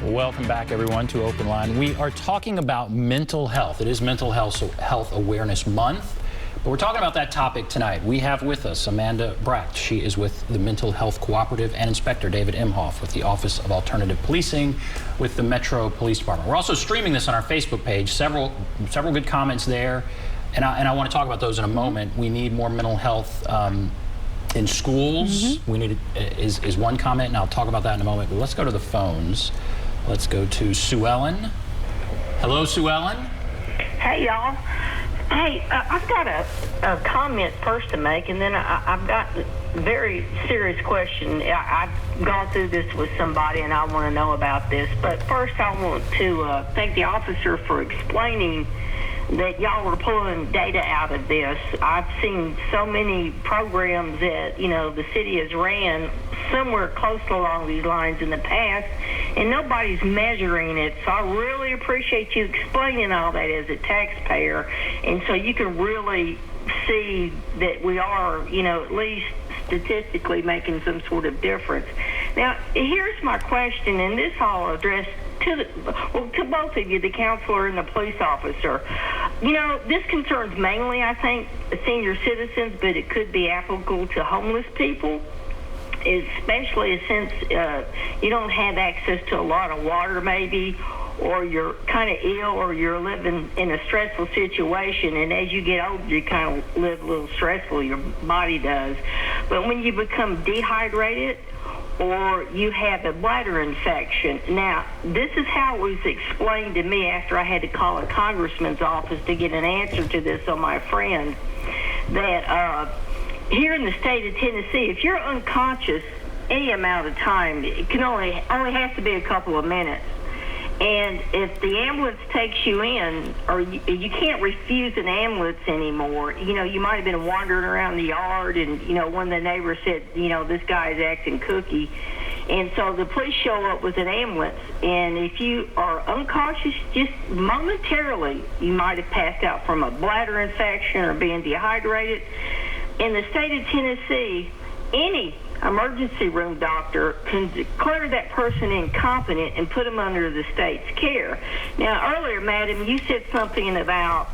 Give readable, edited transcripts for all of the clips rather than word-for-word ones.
Welcome back, everyone, to OpenLine. We are talking about mental health. It is Mental Health Awareness Month, but we're talking about that topic tonight. We have with us Amanda Bracht. She is with the Mental Health Cooperative, and Inspector David Imhof with the Office of Alternative Policing with the Metro Police Department. We're also streaming this on our Facebook page. Several good comments there, and I want to talk about those in a moment. We need more mental health in schools. We need is one comment, and I'll talk about that in a moment. But let's go to the phones. Let's go to Sue Ellen. Hello, Sue Ellen. Hey, y'all. Hey, I've got a comment first to make, and then I've got a very serious question. I've gone through this with somebody, and I want to know about this. But first, I want to thank the officer for explaining that y'all were pulling data out of this. I've seen so many programs that, the city has ran somewhere close along these lines in the past, and nobody's measuring it. So I really appreciate you explaining all that as a taxpayer, and so you can really see that we are, at least statistically making some sort of difference. Now, here's my question, and this I'll address to both of you, the counselor and the police officer. This concerns mainly, I think, senior citizens, but it could be applicable to homeless people, especially since you don't have access to a lot of water maybe, or you're kind of ill, or you're living in a stressful situation, and as you get older, you kind of live a little stressful, your body does. But when you become dehydrated, or you have a bladder infection. Now, this is how it was explained to me after I had to call a congressman's office to get an answer to this on my friend, that here in the state of Tennessee, if you're unconscious any amount of time, it can only has to be a couple of minutes. And if the ambulance takes you in, or you can't refuse an ambulance anymore. You might have been wandering around the yard, and one of the neighbors said, this guy's acting kooky, and so the police show up with an ambulance. And if you are unconscious, just momentarily, you might have passed out from a bladder infection or being dehydrated. In the state of Tennessee, any emergency room doctor can declare that person incompetent and put them under the state's care. Now, earlier, madam, you said something about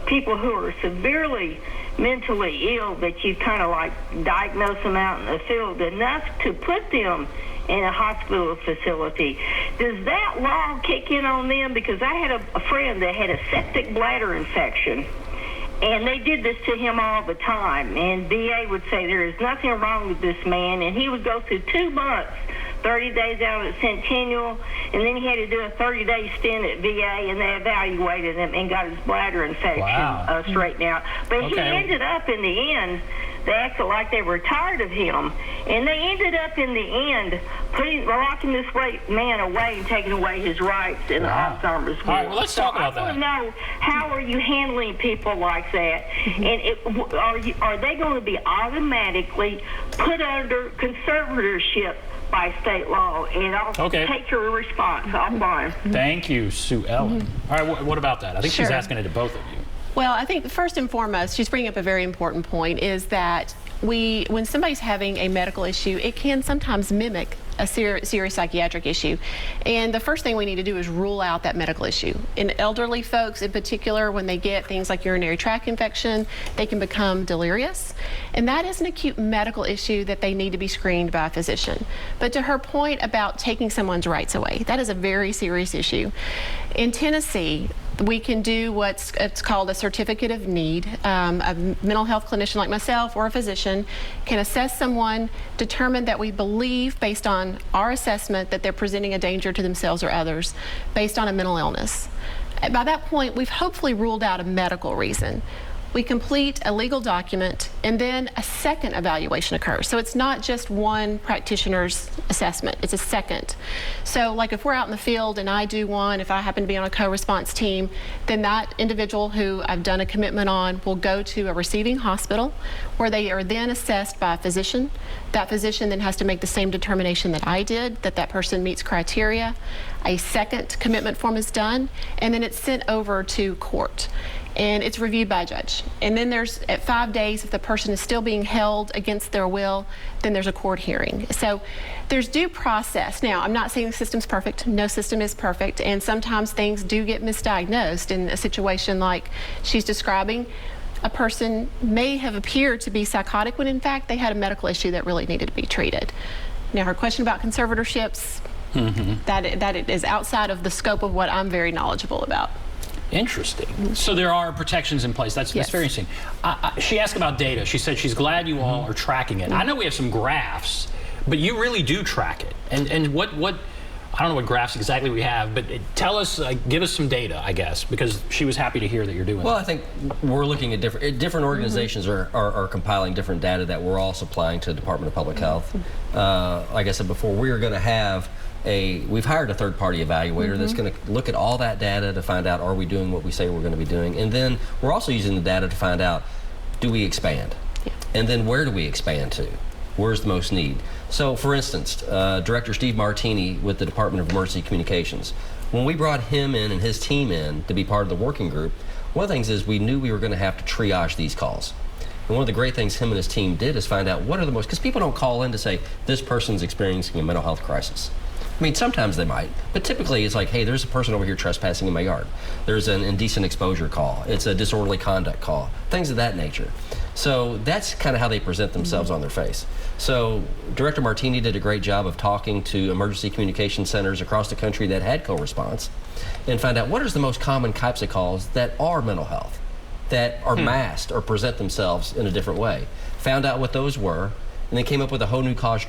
people who are severely mentally ill, that you kind of like diagnose them out in the field enough to put them in a hospital facility. Does that law kick in on them? Because I had a friend that had a septic bladder infection, and they did this to him all the time. And VA would say there is nothing wrong with this man, and he would go through 2 months, 30 days out at Centennial, and then he had to do a 30-day stint at VA, and they evaluated him and got his bladder infection straightened out. But he ended up in the end, they acted like they were tired of him, and they ended up in the end locking this man away and taking away his rights in the Alzheimer's ward. All right, well, let's talk about that. I want to know, how are you handling people like that? And are they going to be automatically put under conservatorship by state law? And I'll take your response offline. Thank you, Sue Ellen. All right, what about that? I think she's asking it to both of you. Well, I think first and foremost, she's bringing up a very important point, is that when somebody's having a medical issue, it can sometimes mimic a serious psychiatric issue. And the first thing we need to do is rule out that medical issue. In elderly folks in particular, when they get things like urinary tract infection, they can become delirious. And that is an acute medical issue that they need to be screened by a physician. But to her point about taking someone's rights away, that is a very serious issue. In Tennessee, we can do it's called a certificate of need. A mental health clinician like myself or a physician can assess someone, determine that we believe, based on our assessment, that they're presenting a danger to themselves or others based on a mental illness. By that point, we've hopefully ruled out a medical reason. We complete a legal document, and then a second evaluation occurs. So it's not just one practitioner's assessment, it's a second. So like if we're out in the field and I do one, if I happen to be on a co-response team, then that individual who I've done a commitment on will go to a receiving hospital where they are then assessed by a physician. That physician then has to make the same determination that I did, that that person meets criteria. A second commitment form is done, and then it's sent over to court. and it's reviewed by a judge. And then there's, at 5 days, if the person is still being held against their will, then there's a court hearing. So there's due process. Now, I'm not saying the system's perfect. No system is perfect, and sometimes things do get misdiagnosed. In a situation like she's describing, a person may have appeared to be psychotic when in fact they had a medical issue that really needed to be treated. Now, her question about conservatorships, that is outside of the scope of what I'm very knowledgeable about. Interesting. So there are protections in place. That's very interesting. She asked about data. She said she's glad you all are tracking it. I know we have some graphs, but you really do track it. And what I don't know what graphs exactly we have, but tell us, give us some data, I guess, because she was happy to hear that you're doing Well, that. I think we're looking at different organizations are compiling different data that we're all supplying to the Department of Public Health. Like I said before, we are going to have we've hired a third-party evaluator that's going to look at all that data to find out, are we doing what we say we're going to be doing? And then we're also using the data to find out, do we expand? Yeah. And then where do we expand to? Where's the most need? So, for instance, Director Steve Martini with the Department of Emergency Communications, when we brought him in and his team in to be part of the working group, one of the things is we knew we were going to have to triage these calls. And one of the great things him and his team did is find out what are the most, because people don't call in to say, this person's experiencing a mental health crisis. I mean, sometimes they might, but typically it's like, hey, there's a person over here trespassing in my yard. There's an indecent exposure call. It's a disorderly conduct call, things of that nature. So that's kind of how they present themselves on their face. So Director Martini did a great job of talking to emergency communication centers across the country that had co-response and find out what is the most common types of calls that are mental health, that are masked or present themselves in a different way. Found out what those were, and then came up with a whole new call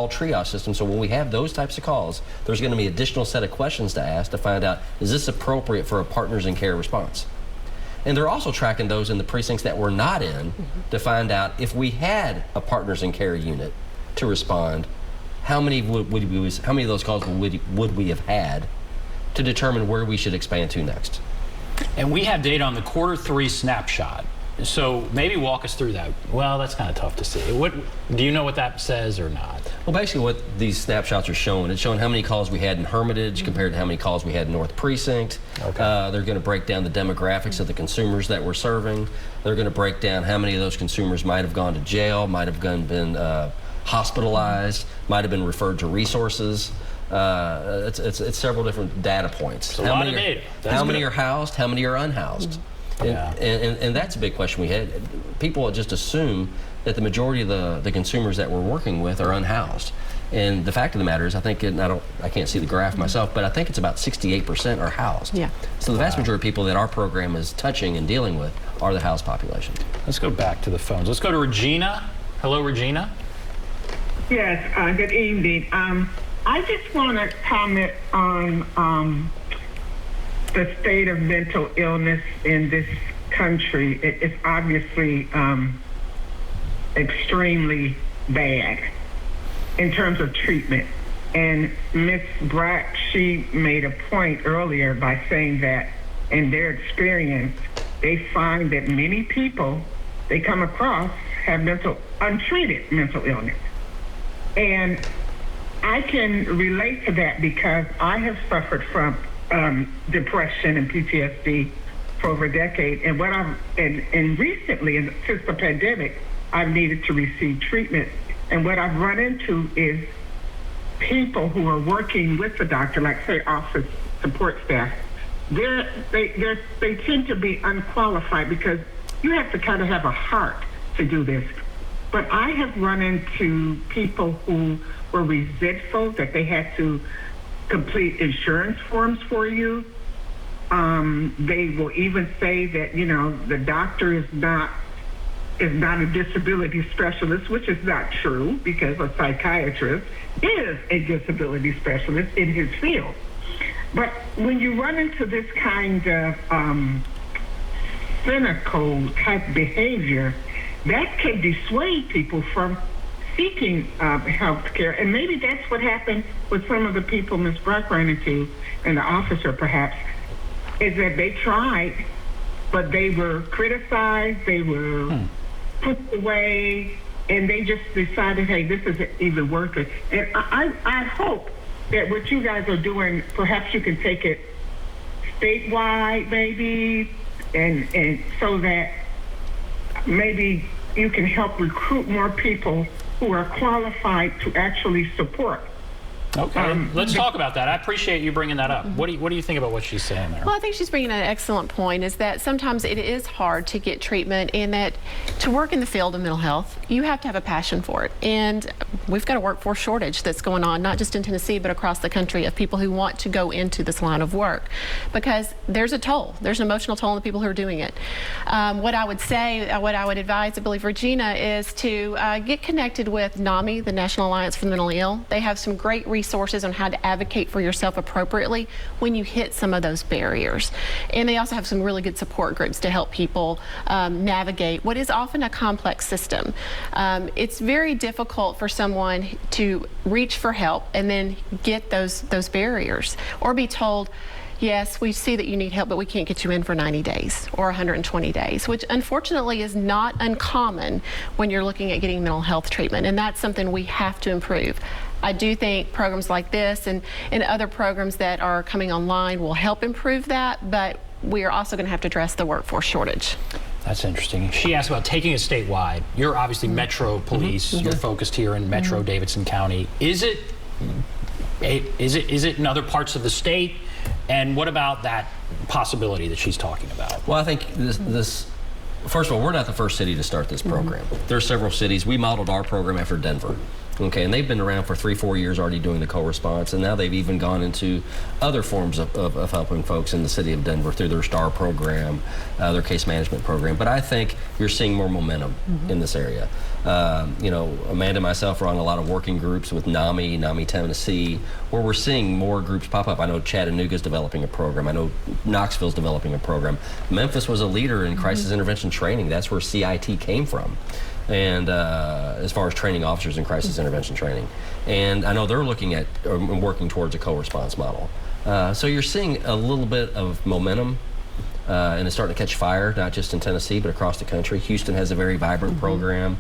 triage system. So when we have those types of calls, there's going to be an additional set of questions to ask to find out, is this appropriate for a partners in care response? And they're also tracking those in the precincts that we're not in to find out if we had a partners in care unit to respond, how many of those calls would we have had to determine where we should expand to next. And we have data on the Q3 snapshot. So maybe walk us through that. Well, that's kind of tough to see. What do you know what that says or not? Well, basically what these snapshots are showing, it's showing how many calls we had in Hermitage compared to how many calls we had in North Precinct. Okay. They're going to break down the demographics of the consumers that we're serving. They're going to break down how many of those consumers might have gone to jail, might have been hospitalized, might have been referred to resources. It's several different data points. It's a lot of data. How many are housed? How many are unhoused? And that's a big question we had. People just assume that the majority of the consumers that we're working with are unhoused. And the fact of the matter is, I think, I can't see the graph myself, but I think it's about 68% are housed. Yeah. So the vast majority of people that our program is touching and dealing with are the housed population. Let's go back to the phones. Let's go to Regina. Hello, Regina. Yes, good evening. I just want to comment on the state of mental illness in this country. It's obviously extremely bad in terms of treatment. And Ms. Bracht, she made a point earlier by saying that in their experience, they find that many people they come across have untreated mental illness. And I can relate to that because I have suffered from depression and PTSD for over a decade. And and recently, since the pandemic, I've needed to receive treatment. And what I've run into is people who are working with the doctor, like say office support staff, they tend to be unqualified because you have to kind of have a heart to do this. But I have run into people who were resentful that they had to complete insurance forms for you. They will even say that, the doctor is not a disability specialist, which is not true because a psychiatrist is a disability specialist in his field. But when you run into this kind of cynical type behavior, that can dissuade people from seeking health care. And maybe that's what happened with some of the people Ms. Bracht ran into, and the officer perhaps, is that they tried, but they were criticized, they were put away, and they just decided, hey, this isn't even worth it. And I hope that what you guys are doing, perhaps you can take it statewide, maybe, and so that maybe you can help recruit more people who are qualified to actually support. Okay, let's talk about that. I appreciate you bringing that up. What do you think about what she's saying there? Well, I think she's bringing an excellent point, is that sometimes it is hard to get treatment, and that to work in the field of mental health, you have to have a passion for it. And we've got a workforce shortage that's going on, not just in Tennessee, but across the country, of people who want to go into this line of work, because there's a toll. There's an emotional toll on the people who are doing it. What I would say, what I would advise, I believe, Regina, is to get connected with NAMI, the National Alliance for the Mentally Ill. They have some great resources on how to advocate for yourself appropriately when you hit some of those barriers. And they also have some really good support groups to help people navigate what is often a complex system. It's very difficult for someone to reach for help and then get those barriers, or be told, yes, we see that you need help, but we can't get you in for 90 days or 120 days, which unfortunately is not uncommon when you're looking at getting mental health treatment. And that's something we have to improve. I do think programs like this and other programs that are coming online will help improve that, but we are also going to have to address the workforce shortage. That's interesting. She asked about taking it statewide. You're obviously Metro Police. You're focused here in Metro Davidson County. Is it in other parts of the state? And what about that possibility that she's talking about? Well, I think this first of all, we're not the first city to start this program. There are several cities. We modeled our program after Denver. Okay, and they've been around for 3-4 years already doing the co-response, and now they've even gone into other forms of helping folks in the city of Denver through their STAR program, their case management program. But I think you're seeing more momentum in this area. You know, Amanda and myself are on a lot of working groups with NAMI Tennessee, where we're seeing more groups pop up. I know Chattanooga's developing a program. I know Knoxville's developing a program. Memphis was a leader in crisis intervention training. That's where CIT came from. And as far as training officers in crisis intervention training. And I know they're looking at working towards a co-response model. So you're seeing a little bit of momentum, and it's starting to catch fire, not just in Tennessee, but across the country. Houston has a very vibrant program.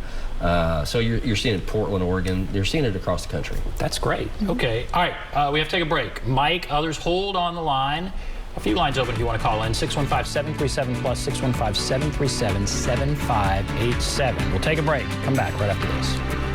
So you're seeing it in Portland, Oregon. You're seeing it across the country. That's great. Okay. All right. We have to take a break. Mike, others, hold on the line. A few lines open if you want to call in. 615-737-PLUS, 615-737-7587. We'll take a break. Come back right after this.